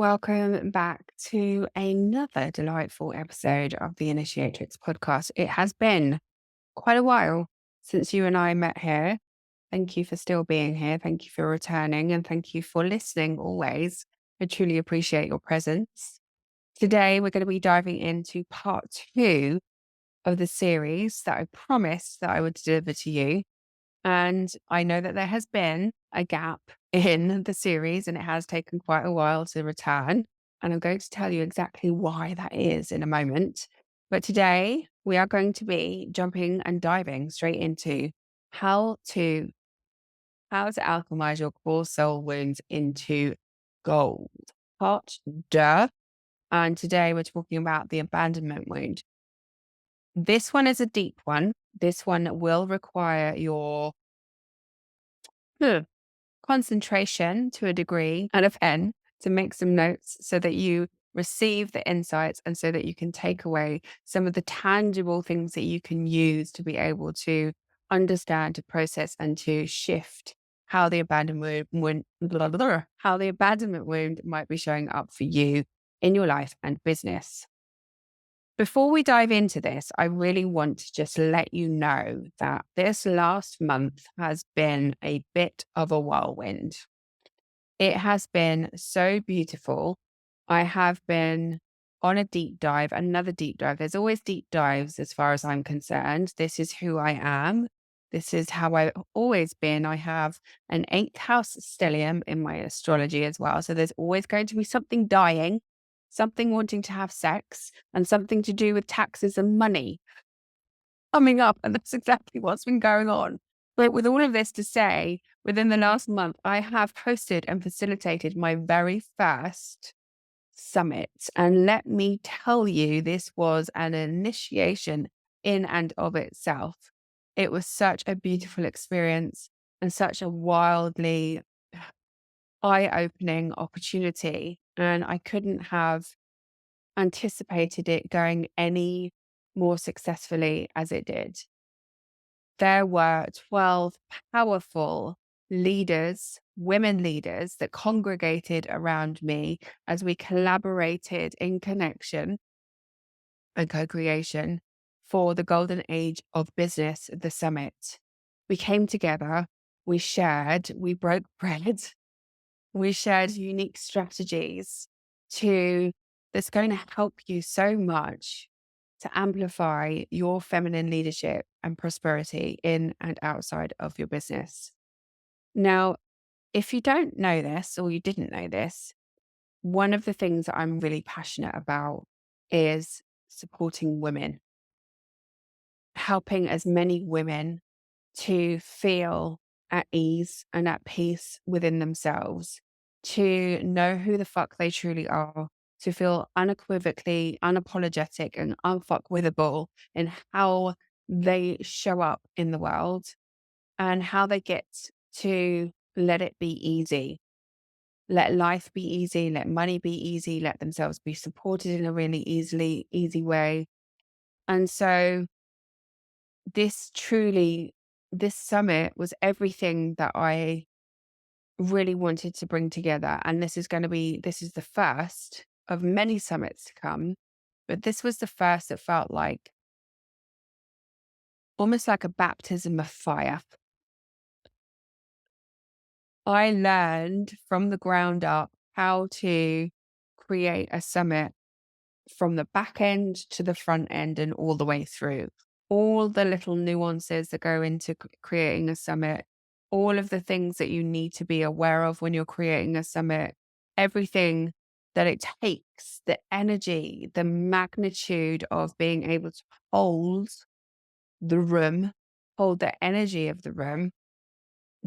Welcome back to another delightful episode of the Initiatrix podcast. It has been quite a while since you and I met here. Thank you for still being here. Thank you for returning and thank you for listening always. I truly appreciate your presence. Today, we're going to be diving into part two of the series that I promised that I would deliver to you. And I know that there has been a gap in the series and it has taken quite a while to return. And I'm going to tell you exactly why that is in a moment. But today we are going to be jumping and diving straight into how to alchemize your core soul wounds into gold. Part duh. And today we're talking about the abandonment wound. This one is a deep one. This one will require your concentration to a degree and a pen to make some notes so that you receive the insights and so that you can take away some of the tangible things that you can use to be able to understand, to process, and to shift how the abandonment wound, how the abandonment wound might be showing up for you in your life and business. Before we dive into this, I really want to just let you know that this last month has been a bit of a whirlwind. It has been so beautiful. I have been on a deep dive, another deep dive. There's always deep dives as far as I'm concerned. This is who I am. This is how I've always been. I have an 8th house stellium in my astrology as well. So there's always going to be something dying, something wanting to have sex, and something to do with taxes and money coming up. And that's exactly what's been going on. But with all of this to say, within the last month, I have hosted and facilitated my very first summit. And let me tell you, this was an initiation in and of itself. It was such a beautiful experience and such a wildly eye-opening opportunity. And I couldn't have anticipated it going any more successfully as it did. There were 12 powerful leaders, women leaders that congregated around me as we collaborated in connection and co-creation for the golden age of business, the summit. We came together, we shared, we broke bread, we shared unique strategies that's going to help you so much to amplify your feminine leadership and prosperity in and outside of your business. Now, if you don't know this or you didn't know this, one of the things that I'm really passionate about is supporting women, helping as many women to feel at ease and at peace within themselves, to know who the fuck they truly are, to feel unequivocally unapologetic and unfuckwithable in how they show up in the world and how they get to let it be easy. Let life be easy, let money be easy, let themselves be supported in a really easy way. And so this summit was everything that I really wanted to bring together. And this is the first of many summits to come. But this was the first that felt like almost like a baptism of fire. I learned from the ground up how to create a summit from the back end to the front end and all the way through. All the little nuances that go into creating a summit, all of the things that you need to be aware of when you're creating a summit, everything that it takes, the energy, the magnitude of being able to hold the room, hold the energy of the room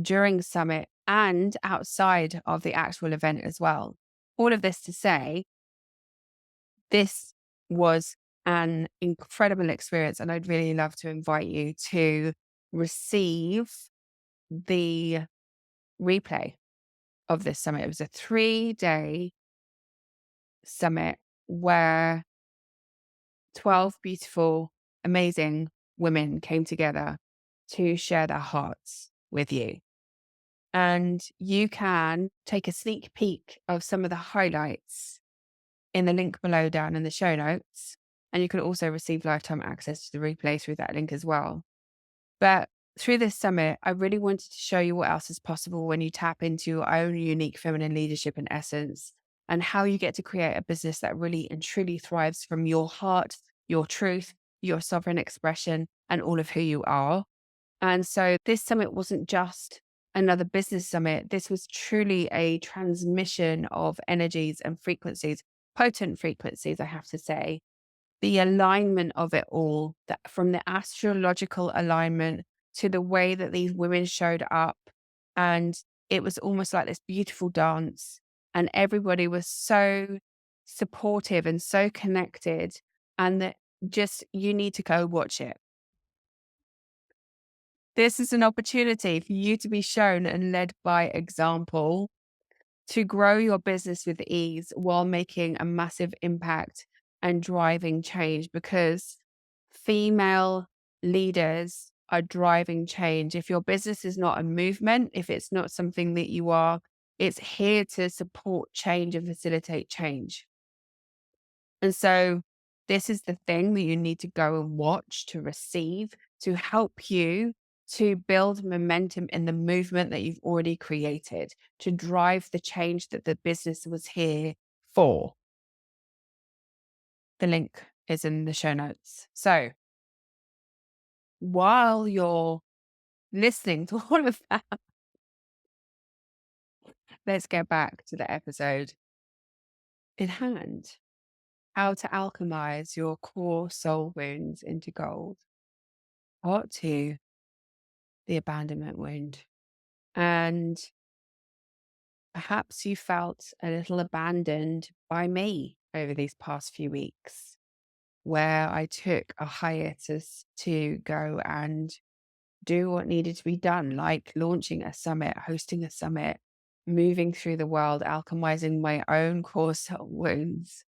during summit and outside of the actual event as well. All of this to say, this was an incredible experience, and I'd really love to invite you to receive the replay of this summit. It was a 3-day summit where 12 beautiful, amazing women came together to share their hearts with you. And you can take a sneak peek of some of the highlights in the link below down in the show notes. And you can also receive lifetime access to the replay through that link as well. But through this summit, I really wanted to show you what else is possible when you tap into your own unique feminine leadership and essence, and how you get to create a business that really and truly thrives from your heart, your truth, your sovereign expression, and all of who you are. And so this summit wasn't just another business summit. This was truly a transmission of energies and frequencies, potent frequencies, I have to say. The alignment of it all, that from the astrological alignment to the way that these women showed up. And it was almost like this beautiful dance. And everybody was so supportive and so connected. And that just, you need to go watch it. This is an opportunity for you to be shown and led by example, to grow your business with ease while making a massive impact and driving change, because female leaders are driving change. If your business is not a movement, if it's not something that you are, it's here to support change and facilitate change. And so this is the thing that you need to go and watch to receive, to help you to build momentum in the movement that you've already created, to drive the change that the business was here for. The link is in the show notes. So while you're listening to all of that, let's get back to the episode in hand. How to alchemize your core soul wounds into gold. Part 2, the abandonment wound. And perhaps you felt a little abandoned by me over these past few weeks, where I took a hiatus to go and do what needed to be done, like launching a summit, hosting a summit, moving through the world, alchemizing my own core soul wounds.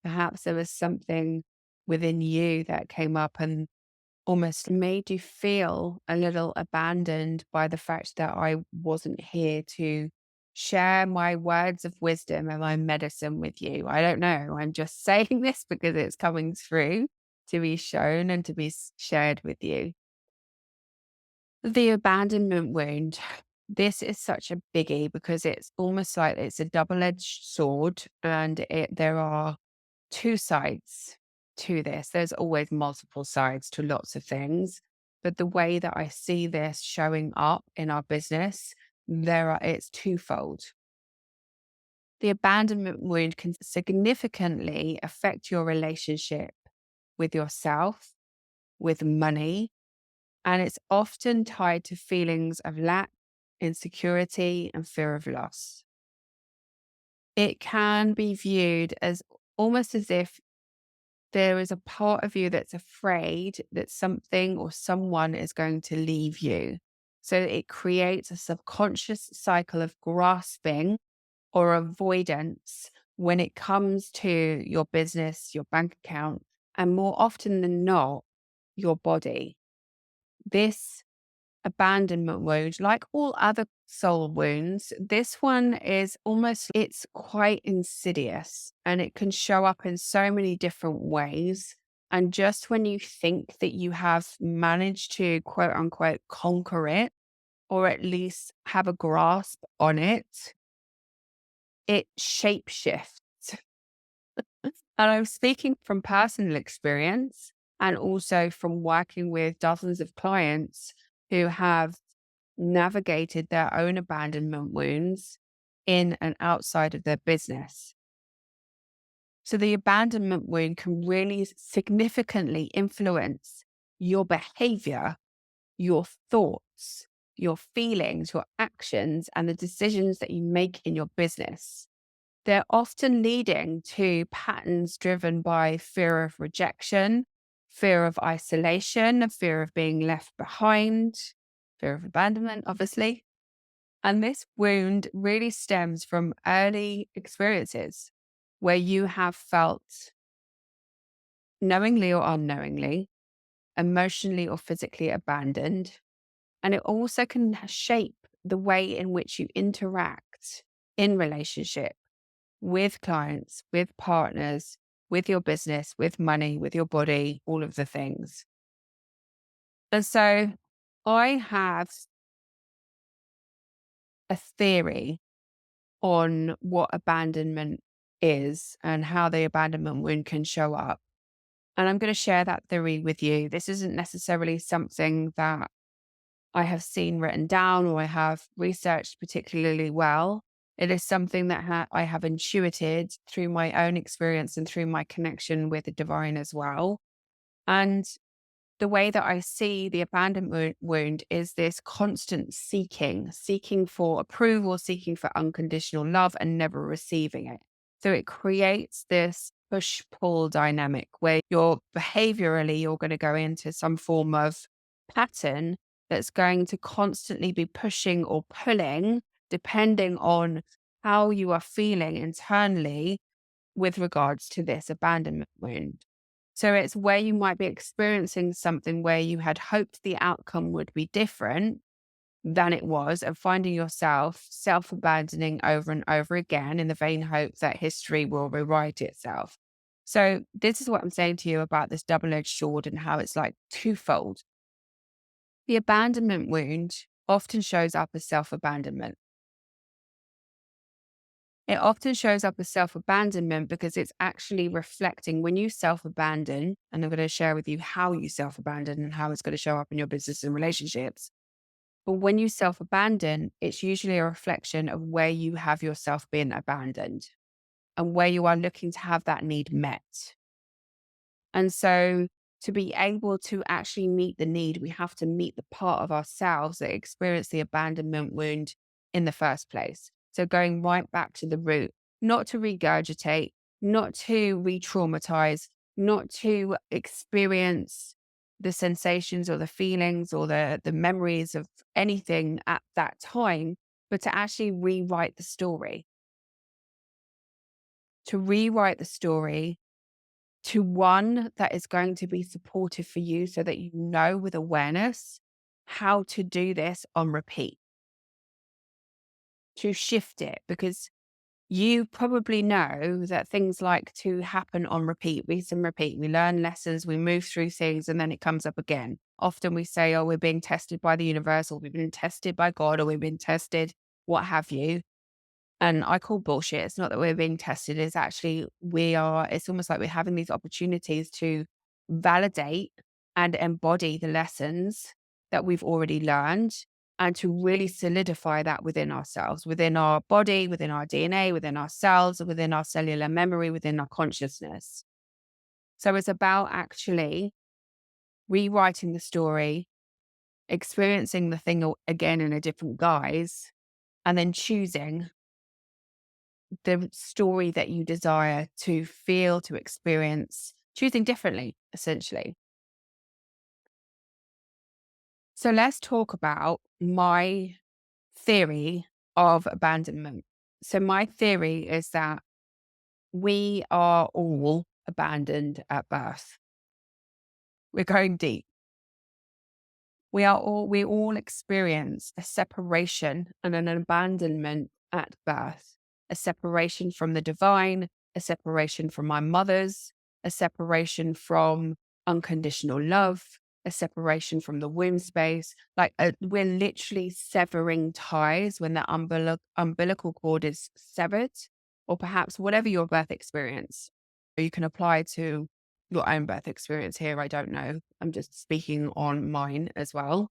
Perhaps there was something within you that came up and almost made you feel a little abandoned by the fact that I wasn't here to share my words of wisdom and my medicine with you. I don't know. I'm just saying this because it's coming through to be shown and to be shared with you. The abandonment wound. This is such a biggie because it's almost like it's a double-edged sword, and there are two sides to this. There's always multiple sides to lots of things, but the way that I see this showing up in our business, it's twofold. The abandonment wound can significantly affect your relationship with yourself, with money, and it's often tied to feelings of lack, insecurity, and fear of loss. It can be viewed as almost as if there is a part of you that's afraid that something or someone is going to leave you. So it creates a subconscious cycle of grasping or avoidance when it comes to your business, your bank account, and more often than not, your body. This abandonment wound, like all other soul wounds, this one is it's quite insidious, and it can show up in so many different ways. And just when you think that you have managed to quote unquote conquer it, or at least have a grasp on it, it shapeshifts. And I'm speaking from personal experience and also from working with dozens of clients who have navigated their own abandonment wounds in and outside of their business. So the abandonment wound can really significantly influence your behavior, your thoughts, your feelings, your actions, and the decisions that you make in your business. They're often leading to patterns driven by fear of rejection, fear of isolation, fear of being left behind, fear of abandonment, obviously. And this wound really stems from early experiences where you have felt, knowingly or unknowingly, emotionally or physically abandoned. And it also can shape the way in which you interact in relationship with clients, with partners, with your business, with money, with your body, all of the things. And so I have a theory on what abandonment is and how the abandonment wound can show up. And I'm going to share that theory with you. This isn't necessarily something that I have seen written down or I have researched particularly well. It is something that I have intuited through my own experience and through my connection with the divine as well. And the way that I see the abandonment wound is this constant seeking for approval, seeking for unconditional love and never receiving it. So it creates this push pull dynamic where you're going to go into some form of pattern that's going to constantly be pushing or pulling, depending on how you are feeling internally with regards to this abandonment wound. So it's where you might be experiencing something where you had hoped the outcome would be different than it was, and finding yourself self-abandoning over and over again in the vain hope that history will rewrite itself. So this is what I'm saying to you about this double-edged sword and how it's like twofold. The abandonment wound often shows up as self-abandonment. It often shows up as self-abandonment because it's actually reflecting when you self-abandon, and I'm going to share with you how you self-abandon and how it's going to show up in your business and relationships. But when you self-abandon, it's usually a reflection of where you have yourself been abandoned and where you are looking to have that need met. And so to be able to actually meet the need, we have to meet the part of ourselves that experienced the abandonment wound in the first place. So going right back to the root, not to regurgitate, not to re-traumatize, not to experience the sensations or the feelings or the memories of anything at that time, but to actually rewrite the story. To rewrite the story to one that is going to be supportive for you so that you know with awareness how to do this on repeat, to shift it, because you probably know that things like to happen on repeat, and repeat. We learn lessons, we move through things, and then it comes up again. Often we say, oh, we're being tested by the universe, or we've been tested by God, or we've been tested, what have you. And I call bullshit. It's not that we're being tested. It's actually, it's almost like we're having these opportunities to validate and embody the lessons that we've already learned and to really solidify that within ourselves, within our body, within our DNA, within our cells, within our cellular memory, within our consciousness. So it's about actually rewriting the story, experiencing the thing again in a different guise, and then choosing the story that you desire to feel, to experience, choosing differently, essentially. So let's talk about my theory of abandonment. So my theory is that we are all abandoned at birth. We're going deep. We all experience a separation and an abandonment at birth, a separation from the divine, a separation from my mothers, a separation from unconditional love, a separation from the womb space. We're literally severing ties when the umbilical cord is severed, or perhaps whatever your birth experience. You can apply to your own birth experience here. I don't know. I'm just speaking on mine as well.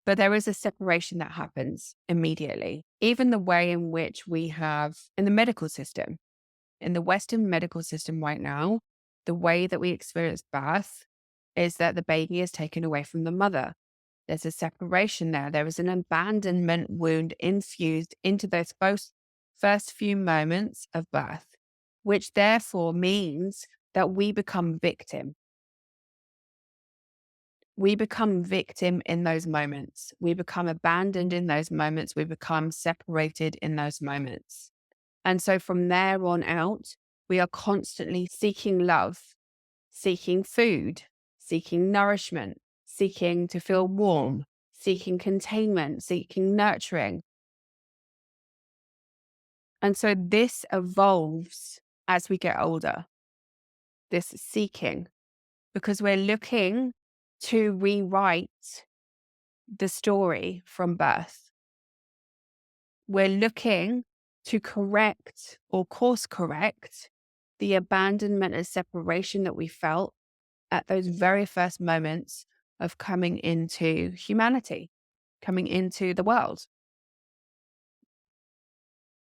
But there is a separation that happens immediately. Even the way in which we have in the medical system, in the Western medical system right now, the way that we experience birth is that the baby is taken away from the mother. There's a separation there. There is an abandonment wound infused into those first few moments of birth, which therefore means that we become victim. We become victim in those moments. We become abandoned in those moments. We become separated in those moments. And so from there on out, we are constantly seeking love, seeking food, seeking nourishment, seeking to feel warm, seeking containment, seeking nurturing. And so this evolves as we get older, this seeking, because we're looking to rewrite the story from birth. We're looking to correct or course correct the abandonment and separation that we felt at those very first moments of coming into humanity, coming into the world.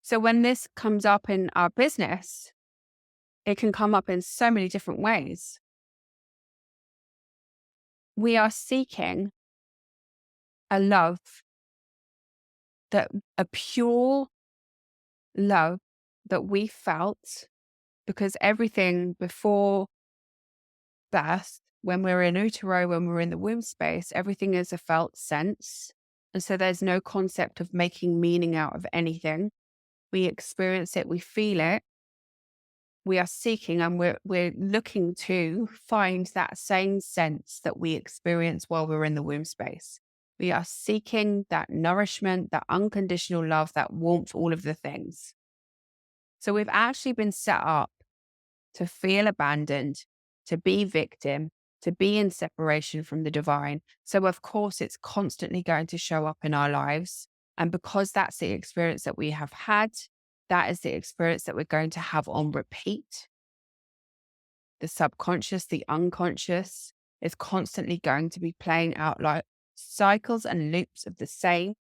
So when this comes up in our business, it can come up in so many different ways. We are seeking a love, a pure love that we felt, because everything before birth, when we're in utero, when we're in the womb space, everything is a felt sense. And so there's no concept of making meaning out of anything. We experience it, we feel it, we are seeking, and we're looking to find that same sense that we experience while we're in the womb space. We are seeking that nourishment, that unconditional love, that warmth, all of the things. So we've actually been set up to feel abandoned, to be victim, to be in separation from the divine. So of course it's constantly going to show up in our lives. And because that's the experience that we have had, that is the experience that we're going to have on repeat. The subconscious, the unconscious is constantly going to be playing out like cycles and loops of the same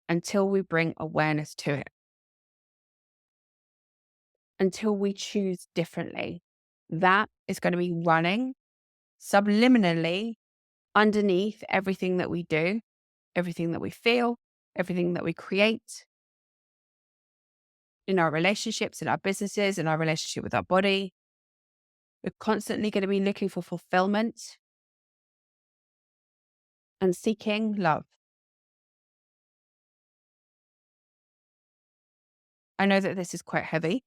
until we bring awareness to it, until we choose differently. That is going to be running subliminally underneath everything that we do, everything that we feel, everything that we create in our relationships, in our businesses, in our relationship with our body. We're constantly going to be looking for fulfillment and seeking love. I know that this is quite heavy,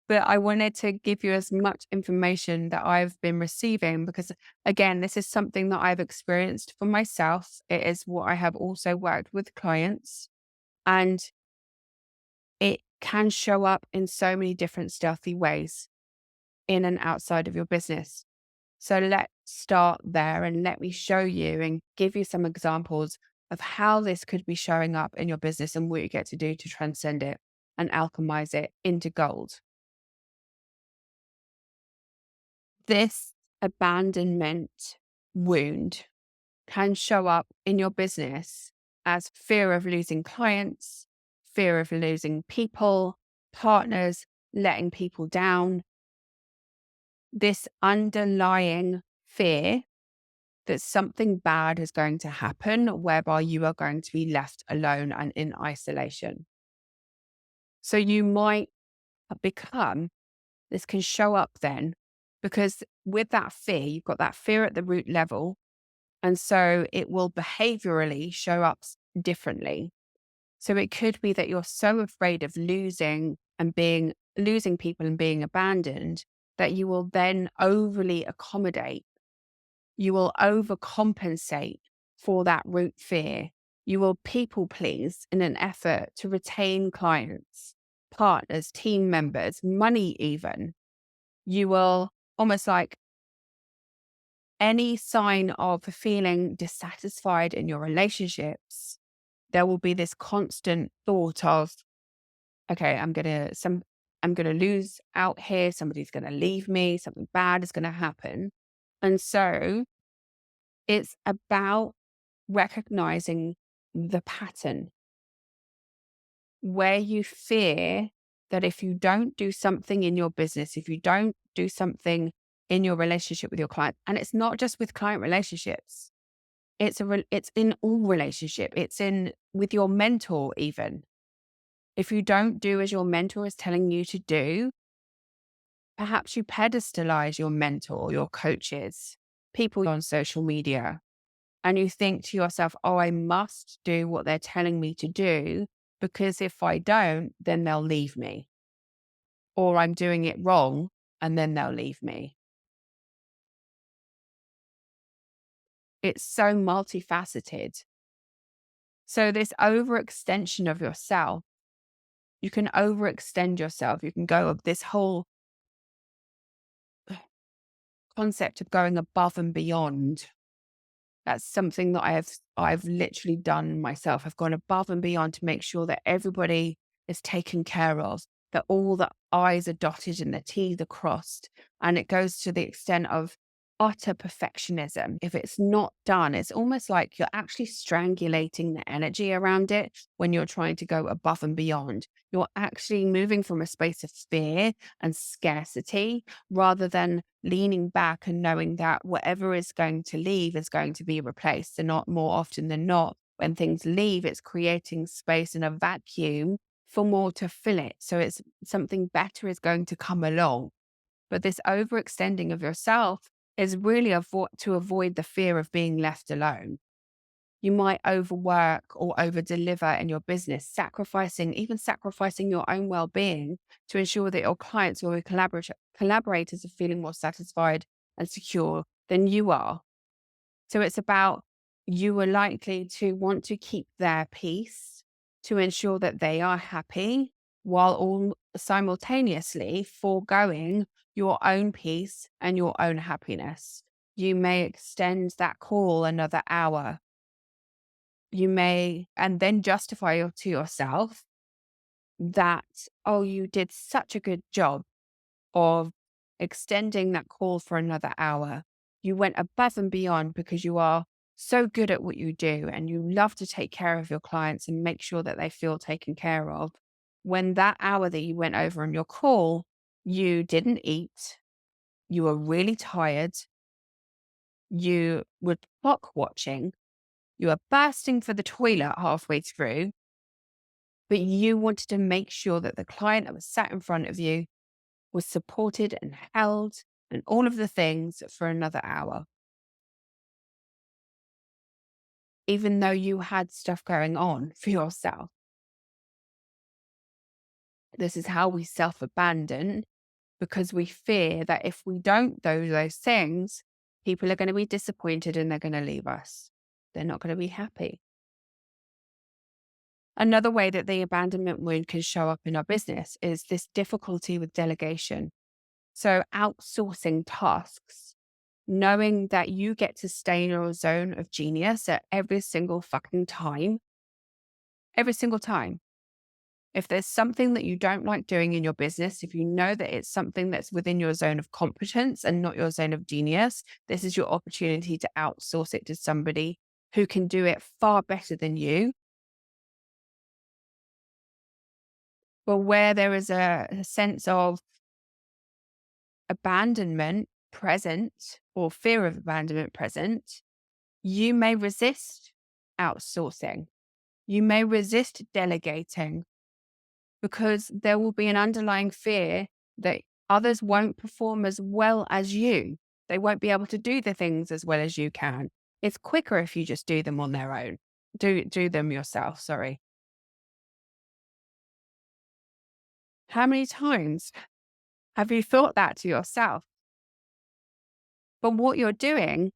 but I wanted to give you as much information that I've been receiving because, again, this is something that I've experienced for myself. It is what I have also worked with clients, and it can show up in so many different stealthy ways in and outside of your business. So let's start there and let me show you and give you some examples of how this could be showing up in your business and what you get to do to transcend it and alchemize it into gold. This abandonment wound can show up in your business as fear of losing clients, fear of losing people, partners, letting people down. This underlying fear that something bad is going to happen, whereby you are going to be left alone and in isolation. So you might become, this can show up then, because with that fear, you've got that fear at the root level. And so it will behaviorally show up differently. So it could be that you're so afraid of losing people and being abandoned that you will then overly accommodate. You will overcompensate for that root fear. You will people please in an effort to retain clients, partners, team members, money even. You will almost like any sign of feeling dissatisfied in your relationships, there will be this constant thought of, okay, I'm gonna lose out here, somebody's gonna leave me, something bad is gonna happen. And so it's about recognizing the pattern where you fear that if you don't do something in your business, if you don't do something in your relationship with your client, and it's not just with client relationships, it's in all relationship. It's in with your mentor even. If you don't do as your mentor is telling you to do, perhaps you pedestalize your mentor, your coaches, people on social media, and you think to yourself, oh, I must do what they're telling me to do because if I don't, then they'll leave me. Or I'm doing it wrong and then they'll leave me. It's so multifaceted. So this overextension of yourself, you can overextend yourself. You can go of this whole concept of going above and beyond. That's something that I've literally done myself. I've gone above and beyond to make sure that everybody is taken care of, that all the I's are dotted and the T's are crossed. And it goes to the extent of utter perfectionism. If it's not done, it's almost like you're actually strangulating the energy around it when you're trying to go above and beyond. You're actually moving from a space of fear and scarcity rather than leaning back and knowing that whatever is going to leave is going to be replaced. And not more often than not, when things leave, it's creating space and a vacuum for more to fill it. So it's something better is going to come along. But this overextending of yourself is really to avoid the fear of being left alone. You might overwork or overdeliver in your business, even sacrificing your own well-being to ensure that your clients or your collaborators are feeling more satisfied and secure than you are. So it's about, you are likely to want to keep their peace to ensure that they are happy while all simultaneously foregoing your own peace and your own happiness. You may extend that call another hour. You may, and then justify to yourself that, oh, you did such a good job of extending that call for another hour. You went above and beyond because you are so good at what you do and you love to take care of your clients and make sure that they feel taken care of. When that hour that you went over on your call, you didn't eat, you were really tired, you were clock watching, you were bursting for the toilet halfway through, but you wanted to make sure that the client that was sat in front of you was supported and held and all of the things for another hour. Even though you had stuff going on for yourself. This is how we self-abandon, because we fear that if we don't do those things, people are going to be disappointed and they're going to leave us. They're not going to be happy. Another way that the abandonment wound can show up in our business is this difficulty with delegation. So outsourcing tasks, knowing that you get to stay in your zone of genius at every single fucking time. Every single time. If there's something that you don't like doing in your business, if you know that it's something that's within your zone of competence and not your zone of genius, this is your opportunity to outsource it to somebody who can do it far better than you. But where there is a sense of abandonment present or fear of abandonment present, you may resist outsourcing. You may resist delegating because there will be an underlying fear that others won't perform as well as you. They won't be able to do the things as well as you can. It's quicker if you just do them on their own. Do them yourself, sorry. How many times have you thought that to yourself? But what you're doing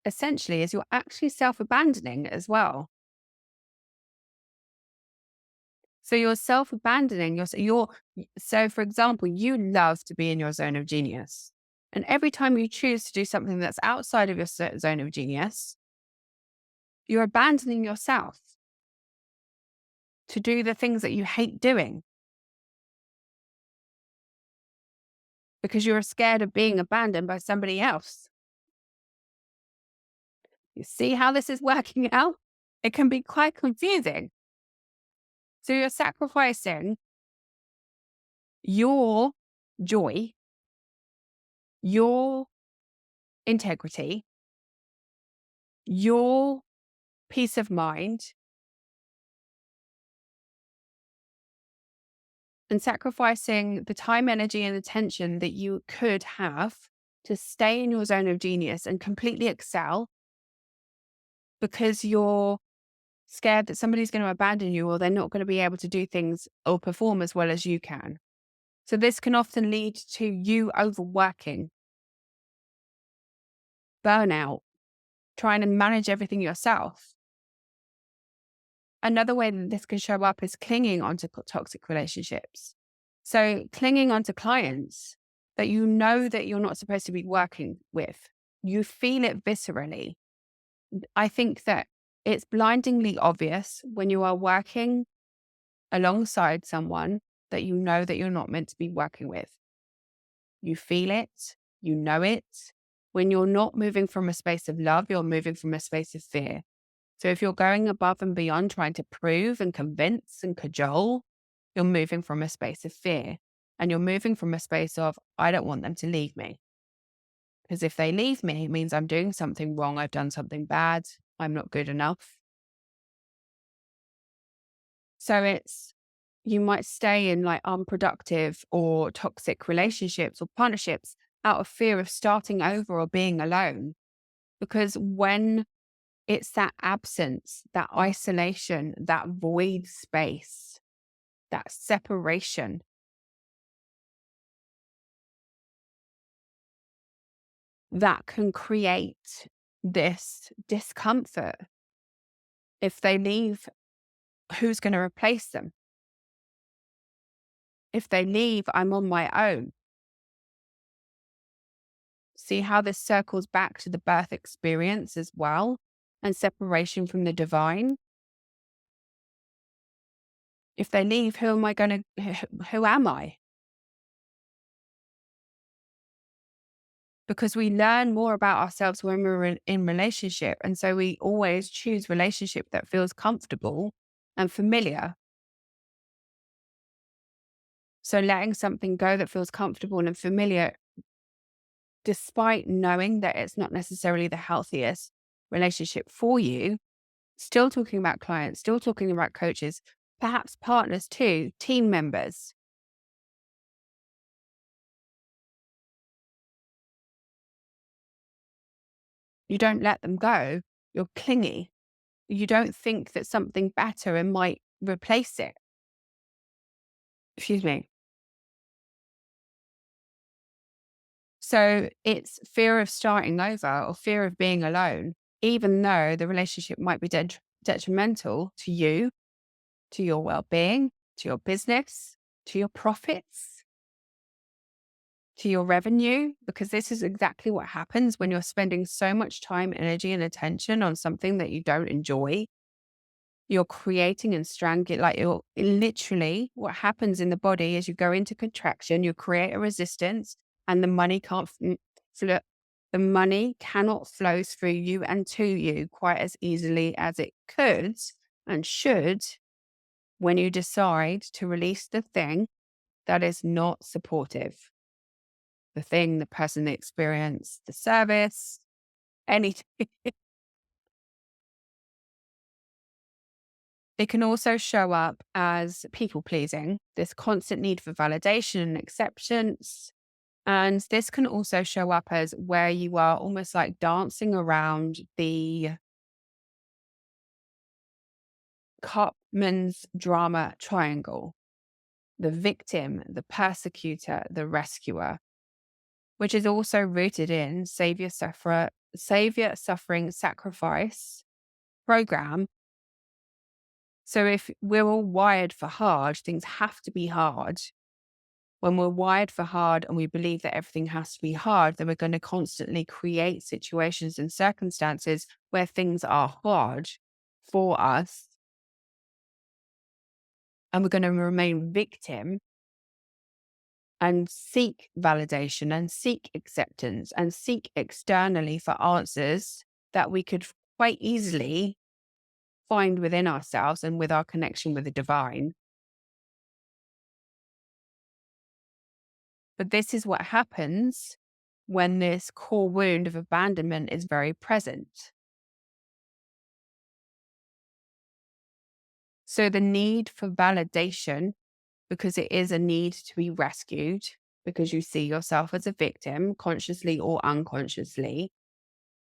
essentially is you're actually self-abandoning as well. So you're self-abandoning. So for example, you love to be in your zone of genius. And every time you choose to do something that's outside of your zone of genius, you're abandoning yourself to do the things that you hate doing because you're scared of being abandoned by somebody else. You see how this is working out? It can be quite confusing. So you're sacrificing your joy, your integrity, your peace of mind, and sacrificing the time, energy, and attention that you could have to stay in your zone of genius and completely excel because you're scared that somebody's going to abandon you or they're not going to be able to do things or perform as well as you can. So this can often lead to you overworking, burnout, trying to manage everything yourself. Another way that this can show up is clinging onto toxic relationships. So clinging onto clients that you know that you're not supposed to be working with. You feel it viscerally. I think that it's blindingly obvious when you are working alongside someone that you know that you're not meant to be working with. You feel it, you know it. When you're not moving from a space of love, you're moving from a space of fear. So if you're going above and beyond trying to prove and convince and cajole, you're moving from a space of fear. And you're moving from a space of, I don't want them to leave me. Because if they leave me, it means I'm doing something wrong. I've done something bad. I'm not good enough. So you might stay in like unproductive or toxic relationships or partnerships out of fear of starting over or being alone. Because when it's that absence, that isolation, that void space, that separation, that can create this discomfort. If they leave, who's going to replace them? If they leave, I'm on my own. See how this circles back to the birth experience as well and separation from the divine? If they leave, who am I? Because we learn more about ourselves when we're in relationship. And so we always choose relationship that feels comfortable and familiar. So letting something go that feels comfortable and familiar, despite knowing that it's not necessarily the healthiest relationship for you, still talking about clients, still talking about coaches, perhaps partners too, team members. You don't let them go. You're clingy. You don't think that something better and might replace it. Excuse me. So it's fear of starting over or fear of being alone, even though the relationship might be detrimental to you, to your well-being, to your business, to your profits, to your revenue, because this is exactly what happens when you're spending so much time, energy, and attention on something that you don't enjoy. You're creating and strangling, like you're literally what happens in the body is you go into contraction, you create a resistance, and the money can't flow. The money cannot flow through you and to you quite as easily as it could and should when you decide to release the thing that is not supportive. The thing, the person, the experience, the service, anything. It can also show up as people pleasing, this constant need for validation and acceptance. And this can also show up as where you are almost like dancing around the Karpman's drama triangle, the victim, the persecutor, the rescuer, which is also rooted in savior, suffering, sacrifice program. So if we're all wired for hard, things have to be hard. When we're wired for hard and we believe that everything has to be hard, then we're going to constantly create situations and circumstances where things are hard for us. And we're going to remain victim and seek validation and seek acceptance and seek externally for answers that we could quite easily find within ourselves and with our connection with the divine. But this is what happens when this core wound of abandonment is very present. So the need for validation, because it is a need to be rescued, because you see yourself as a victim, consciously or unconsciously,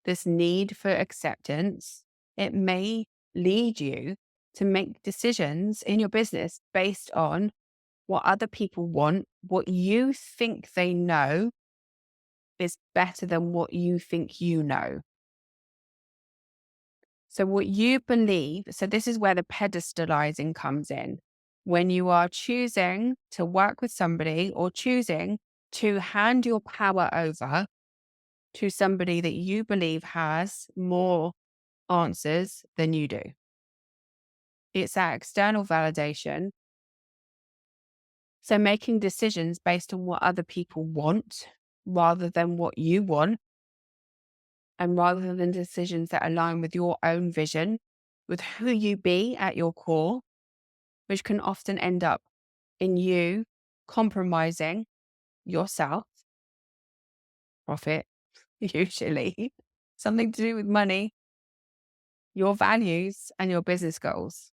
this need for acceptance, it may lead you to make decisions in your business based on what other people want, what you think they know is better than what you think you know. So what you believe, so this is where the pedestalizing comes in. When you are choosing to work with somebody or choosing to hand your power over to somebody that you believe has more answers than you do. It's that external validation. So making decisions based on what other people want rather than what you want, and rather than decisions that align with your own vision, with who you be at your core, which can often end up in you compromising yourself, profit, usually, something to do with money, your values, and your business goals.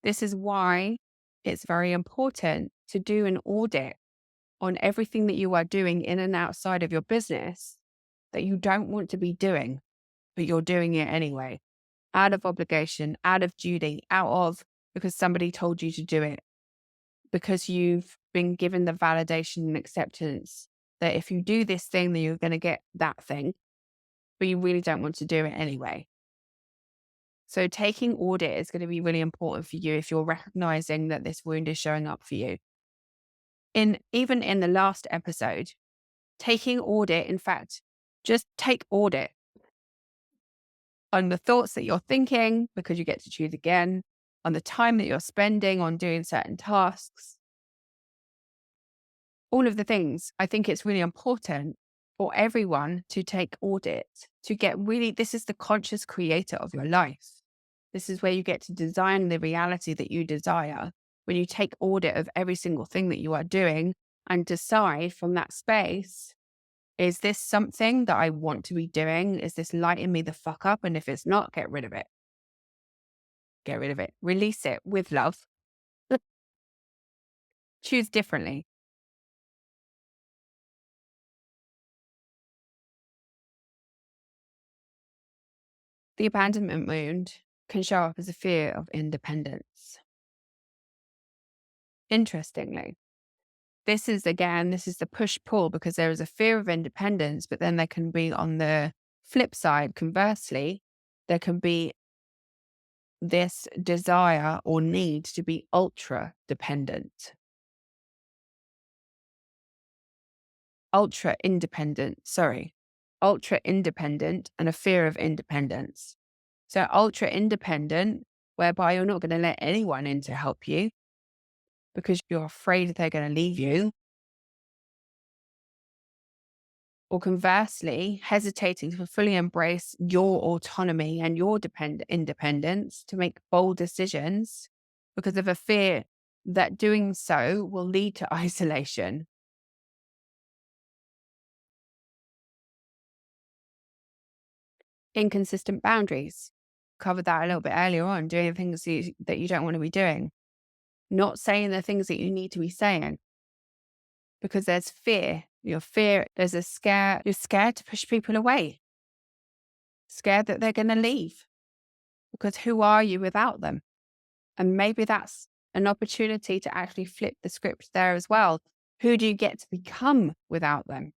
This is why it's very important to do an audit on everything that you are doing in and outside of your business that you don't want to be doing, but you're doing it anyway, out of obligation, out of duty, out of because somebody told you to do it, because you've been given the validation and acceptance that if you do this thing, then you're going to get that thing, but you really don't want to do it anyway. So taking audit is going to be really important for you if you're recognizing that this wound is showing up for you. Even in the last episode, taking audit, in fact, just take audit on the thoughts that you're thinking, because you get to choose again, on the time that you're spending on doing certain tasks, all of the things. I think it's really important for everyone to take audit, to get really, this is the conscious creator of your life. This is where you get to design the reality that you desire. When you take audit of every single thing that you are doing and decide from that space, is this something that I want to be doing? Is this lighting me the fuck up? And if it's not, get rid of it. Get rid of it. Release it with love. Choose differently. The abandonment wound can show up as a fear of independence. Interestingly, this is the push-pull, because there is a fear of independence, but then there can be, on the flip side, conversely, there can be this desire or need to be ultra dependent. Ultra independent and a fear of independence. So ultra independent, whereby you're not going to let anyone in to help you because you're afraid they're going to leave you. Or conversely, hesitating to fully embrace your autonomy and your independence to make bold decisions because of a fear that doing so will lead to isolation. Inconsistent boundaries. Covered that a little bit earlier on, doing things that you don't want to be doing. Not saying the things that you need to be saying. Because there's fear. There's a scare. You're scared to push people away. Scared that they're going to leave. Because who are you without them? And maybe that's an opportunity to actually flip the script there as well. Who do you get to become without them?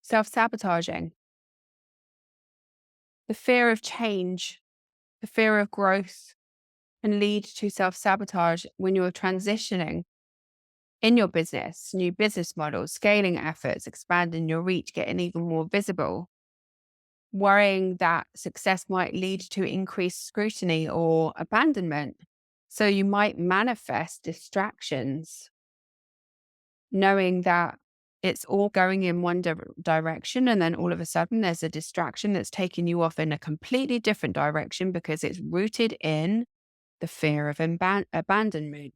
Self-sabotaging. The fear of change, the fear of growth can lead to self-sabotage when you're transitioning in your business, new business models, scaling efforts, expanding your reach, getting even more visible, worrying that success might lead to increased scrutiny or abandonment. So you might manifest distractions, knowing that it's all going in one direction, and then all of a sudden there's a distraction that's taking you off in a completely different direction because it's rooted in the fear of abandonment.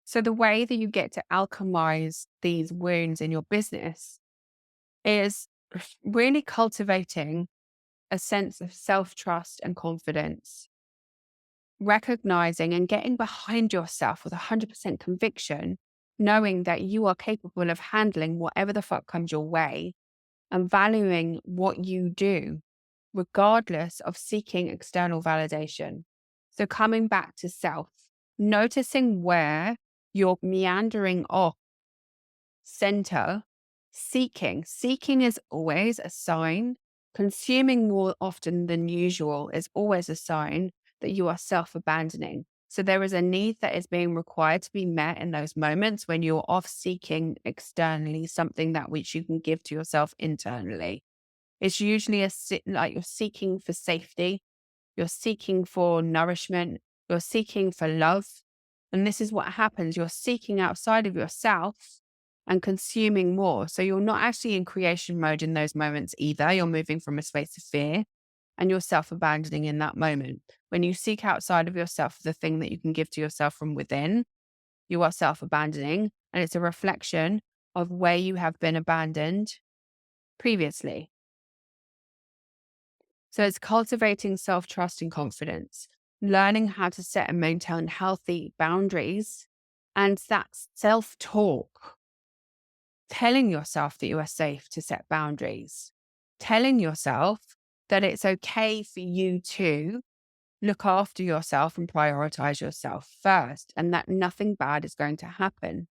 So the way that you get to alchemize these wounds in your business is really cultivating a sense of self-trust and confidence, recognizing and getting behind yourself with 100% conviction, knowing that you are capable of handling whatever the fuck comes your way, and valuing what you do, regardless of seeking external validation. So coming back to self, noticing where you're meandering off center, seeking. Seeking is always a sign. Consuming more often than usual is always a sign that you are self-abandoning. So there is a need that is being required to be met in those moments when you're off seeking externally something that which you can give to yourself internally. It's usually like you're seeking for safety, you're seeking for nourishment, you're seeking for love. And this is what happens. You're seeking outside of yourself and consuming more. So you're not actually in creation mode in those moments either. You're moving from a space of fear and you're self-abandoning in that moment. When you seek outside of yourself for the thing that you can give to yourself from within, you are self-abandoning. And it's a reflection of where you have been abandoned previously. So it's cultivating self-trust and confidence, learning how to set and maintain healthy boundaries, and that's self-talk, telling yourself that you are safe to set boundaries, telling yourself that it's okay for you to look after yourself and prioritize yourself first, and that nothing bad is going to happen.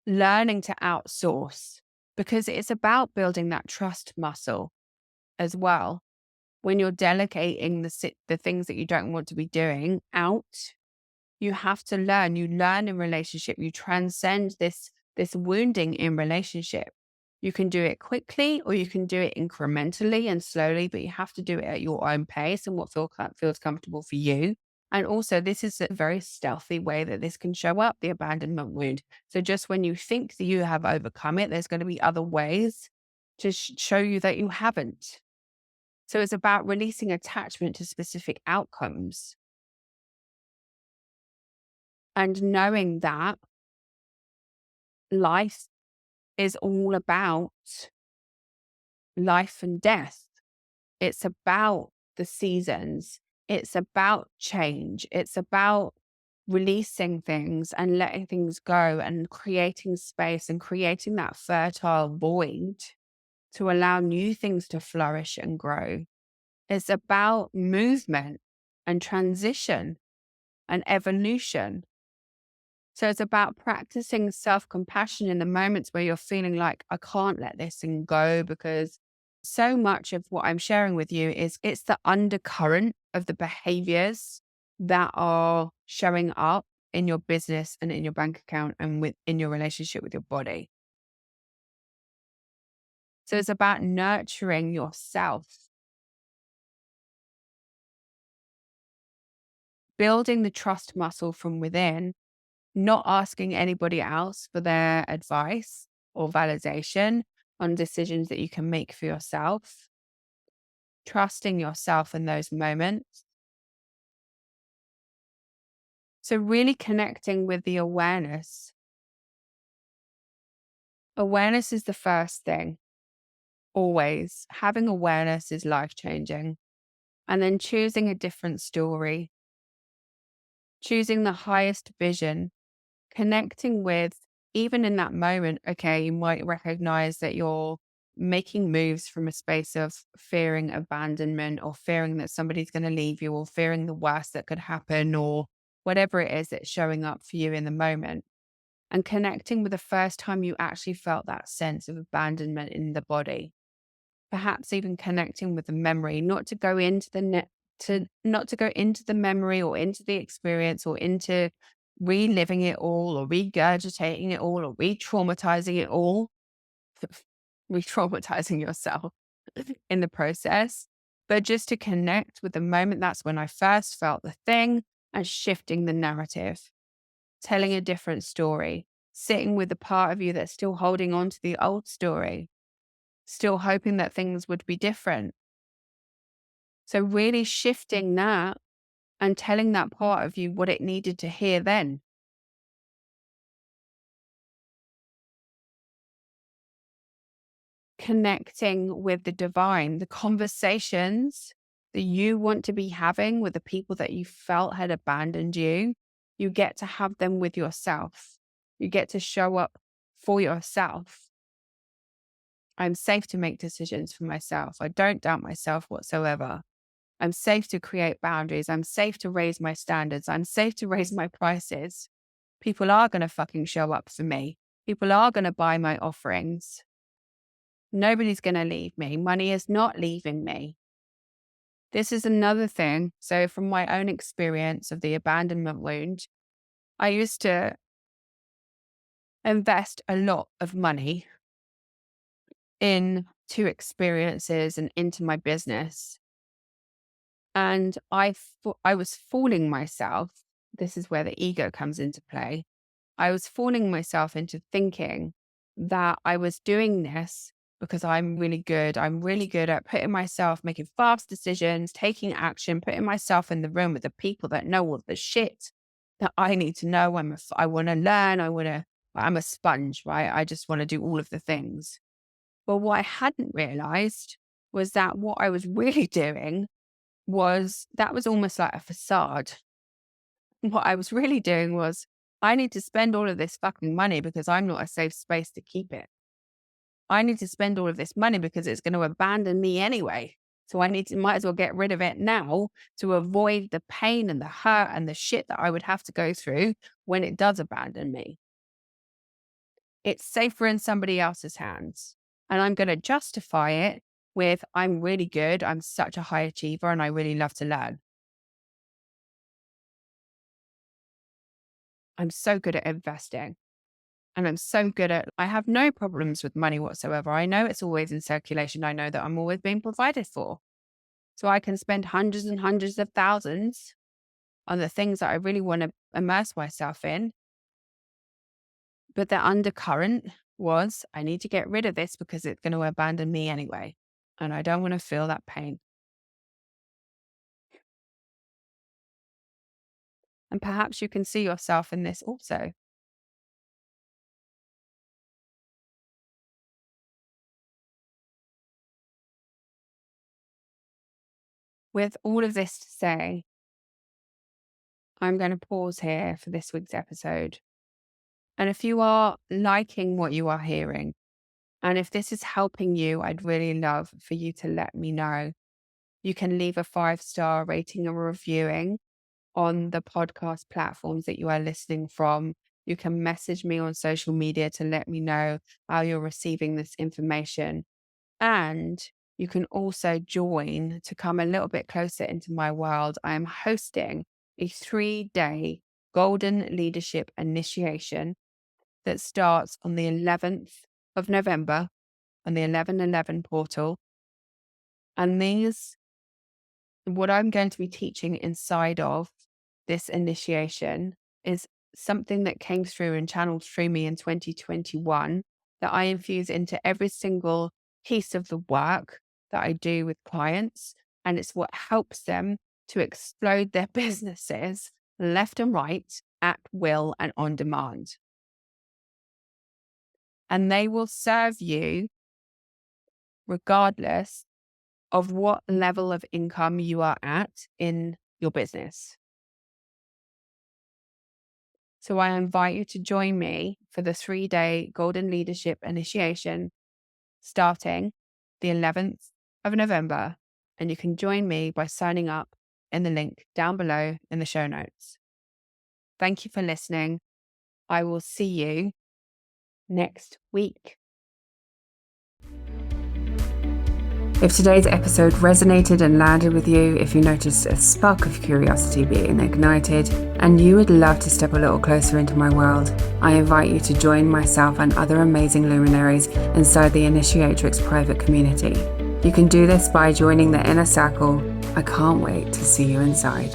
Learning to outsource, because it's about building that trust muscle as well. When you're delegating the things that you don't want to be doing out, you have to learn. You learn in relationship. You transcend this wounding in relationship. You can do it quickly or you can do it incrementally and slowly, but you have to do it at your own pace and what feels comfortable for you. And also, this is a very stealthy way that this can show up, the abandonment wound. So just when you think that you have overcome it, there's going to be other ways to show you that you haven't. So it's about releasing attachment to specific outcomes and knowing that life is all about life and death. It's about the seasons. It's about change. It's about releasing things and letting things go and creating space and creating that fertile void to allow new things to flourish and grow. It's about movement and transition and evolution. So it's about practicing self-compassion in the moments where you're feeling like, I can't let this thing go, because so much of what I'm sharing with you is it's the undercurrent of the behaviors that are showing up in your business and in your bank account and in your relationship with your body. So it's about nurturing yourself, building the trust muscle from within, not asking anybody else for their advice or validation on decisions that you can make for yourself, trusting yourself in those moments. So really connecting with the awareness. Awareness is the first thing, always. Having awareness is life-changing. And then choosing a different story, choosing the highest vision, connecting with, even in that moment, okay, you might recognize that you're making moves from a space of fearing abandonment or fearing that somebody's going to leave you or fearing the worst that could happen or whatever it is that's showing up for you in the moment. And connecting with the first time you actually felt that sense of abandonment in the body. Perhaps even connecting with the memory, not to go into not to go into the memory or into the experience or into reliving it all or regurgitating it all or re-traumatizing it all, re-traumatizing yourself in the process, but just to connect with the moment. That's when I first felt the thing, and shifting the narrative, telling a different story, sitting with the part of you that's still holding on to the old story, still hoping that things would be different. So really shifting that and telling that part of you what it needed to hear then. Connecting with the divine, the conversations that you want to be having with the people that you felt had abandoned you, you get to have them with yourself. You get to show up for yourself. I'm safe to make decisions for myself. I don't doubt myself whatsoever. I'm safe to create boundaries. I'm safe to raise my standards. I'm safe to raise my prices. People are going to fucking show up for me. People are going to buy my offerings. Nobody's going to leave me. Money is not leaving me. This is another thing. So from my own experience of the abandonment wound, I used to invest a lot of money into experiences and into my business. And I was fooling myself. This is where the ego comes into play. I was fooling myself into thinking that I was doing this because I'm really good. I'm really good at putting myself, making fast decisions, taking action, putting myself in the room with the people that know all the shit that I need to know. I want to learn. I'm a sponge, right? I just want to do all of the things. But what I hadn't realized was that what I was really doing was almost like a facade. What I was really doing was, I need to spend all of this fucking money because I'm not a safe space to keep it. I need to spend all of this money because it's going to abandon me anyway. So might as well get rid of it now to avoid the pain and the hurt and the shit that I would have to go through when it does abandon me. It's safer in somebody else's hands. And I'm going to justify it with, I'm really good, I'm such a high achiever, and I really love to learn. I'm so good at investing. And I'm so good at, I have no problems with money whatsoever. I know it's always in circulation. I know that I'm always being provided for. So I can spend hundreds and hundreds of thousands on the things that I really want to immerse myself in. But the undercurrent was, I need to get rid of this because it's going to abandon me anyway. And I don't want to feel that pain. And perhaps you can see yourself in this also. With all of this to say, I'm going to pause here for this week's episode. And if you are liking what you are hearing, and if this is helping you, I'd really love for you to let me know. You can leave a 5-star rating or reviewing on the podcast platforms that you are listening from. You can message me on social media to let me know how you're receiving this information. And you can also join to come a little bit closer into my world. I am hosting a 3-day Golden Leadership Initiation that starts on the 11th of November on the 11/11 portal. And what I'm going to be teaching inside of this initiation is something that came through and channeled through me in 2021 that I infuse into every single piece of the work that I do with clients. And it's what helps them to explode their businesses left and right at will and on demand. And they will serve you regardless of what level of income you are at in your business. So I invite you to join me for the 3-day Golden Leadership Initiation starting the 11th of November. And you can join me by signing up in the link down below in the show notes. Thank you for listening. I will see you next week. If today's episode resonated and landed with you, if you noticed a spark of curiosity being ignited, and you would love to step a little closer into my world, I invite you to join myself and other amazing luminaries inside the Initiatrix private community. You can do this by joining the inner circle. I can't wait to see you inside.